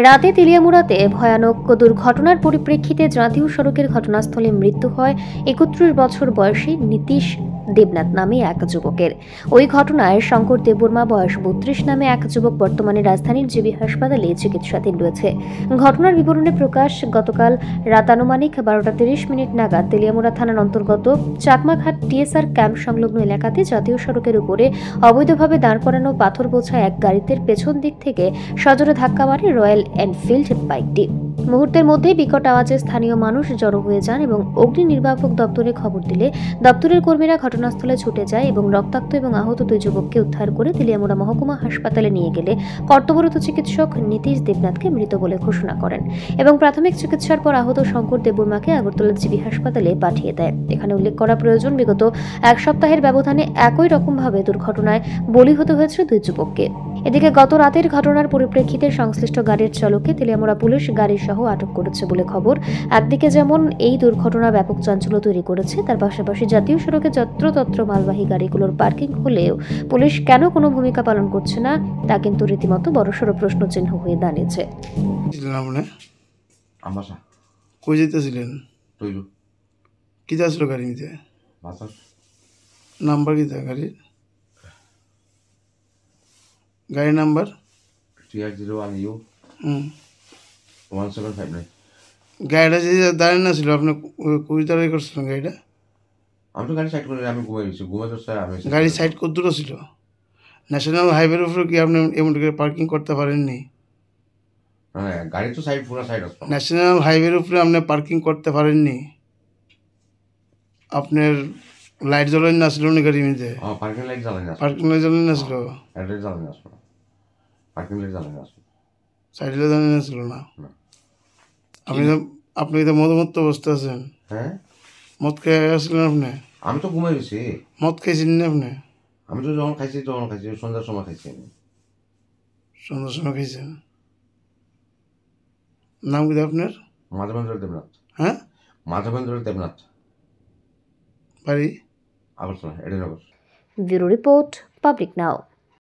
রাতে তেলিয়ামুড়াতে ভয়ানক দুর্ঘটনার পরিপ্রেক্ষিতে জাতীয় সড়কের ঘটনাস্থলে মৃত্যু হয় ৩১ বছর বয়সী নীতিশ দেবনাথ নামে এক যুবকের। ওই ঘটনায় শঙ্কর দেববর্মা বয়স ৩২ নামে এক যুবক বর্তমানে রাজধানীর জিবি হাসপাতালে চিকিৎসাধীন রয়েছে। ঘটনার বিবরণে প্রকাশ, গতকাল রাত আনুমানিক ১২:৩০ নাগাদ তেলিয়ামুড়া থানার অন্তর্গত চাকমাঘাট টিএসআর ক্যাম্প সংলগ্ন এলাকাতে জাতীয় সড়কের উপরে অবৈধভাবে দাঁড় করানো পাথর বোঝা এক গাড়িতে পেছন দিক থেকে সজোরে ধাক্কা মারে রয়্যাল এনফিল্ড বাইকটি। মুহূর্তের মধ্যেই বিকট আওয়াজে স্থানীয় মানুষ জড়ো হয়ে যান এবং অগ্নি নির্বাপক দপ্তরে খবর দিলে দপ্তরের কর্মীরা ঘটনাস্থলে ছুটে যায় এবং রক্তাক্ত এবং আহত দুই যুবককে উদ্ধার করে তেলিয়ামুড়া মহকুমা হাসপাতালে নিয়ে গেলে কর্তব্যরত চিকিৎসক নীতিশ দেবনাথকে মৃত বলে ঘোষণা করেন এবং প্রাথমিক চিকিৎসার পর আহত শঙ্কর দেববর্মাকে আগরতলা জিবি হাসপাতালে পাঠিয়ে দেয়। এখানে উল্লেখ করা প্রয়োজন, বিগত এক সপ্তাহের ব্যবধানে একই রকমভাবে দুর্ঘটনায় বলি হতে হয়েছে দুই যুবককে। এদিকে গত রাতের ঘটনার পরিপ্রেক্ষিতে সংশ্লিষ্ট গাড়ির চালককে তেলিয়ামুড়া পুলিশ গাড়ি সহ আটক করেছে বলে খবর। একদিকে যেমন এই দুর্ঘটনা ব্যাপক চাঞ্চল্য তৈরি করেছে, তার পাশাপাশি জাতীয় সড়কে যত্রতত্র মালবাহী গাড়িগুলোর পার্কিং হলেও পুলিশ কেন কোনো ভূমিকা পালন করছে না তা কিন্তু রীতিমতো বড়সড় প্রশ্নচিহ্ন হয়ে দাঁড়িয়েছে। কই যেতেছিলেন? কি যাচ্ছিল গাড়ি নিতে? নাম্বার কি গাড়ির? গাড়ির নাম্বার TR01U 1759। গাড়িটা যে দাঁড়িয়ে না ছিল, আপনি কই দাঁড়িয়ে করছিলেন গাড়িটা? আমি তো গাড়ি সাইড করে আমি ঘুমাই গেছি, ঘুমাই তো আমি গাড়ি সাইড কত দূর ছিল? ন্যাশনাল হাইওয়ের উপরে কি আপনি এমন করে পার্কিং করতে পারেননি? হ্যাঁ, গাড়ি তো সাইড পুরো সাইড আছে। ন্যাশনাল হাইওয়ের উপরে আপনি পার্কিং করতে পারেননি? আপনার লাইট জ্বলেন না ছিল না গাড়ির মধ্যে? পার্কিং লাইট জ্বালানি না। পার্কিং লাইট জ্বলেন না ছিল? লাইট জ্বালানি আসলো, পার্কিং লাইট জ্বালানি আসলো, সাইড লাইট জ্বালানি না ছিল না? আপনি তো মদমত্ত অবস্থা আছেন। হ্যাঁ, মদ খেয়ে আসলেন আপনি? আমি তো ঘুমাই গেছি। মদ খাইছেন না আপনি? আমি তো যখন খাইছি সন্ধ্যার সময় খাইছি আমি। সন্ধ্যার সময় খাইছেন? নাম কি আপনার? মাধবেন্দ্র দেবনাথ। হ্যাঁ, মাধবেন্দ্র দেবনাথ, বাড়ি Agartala AD Nagar. Bureau report, public নাও।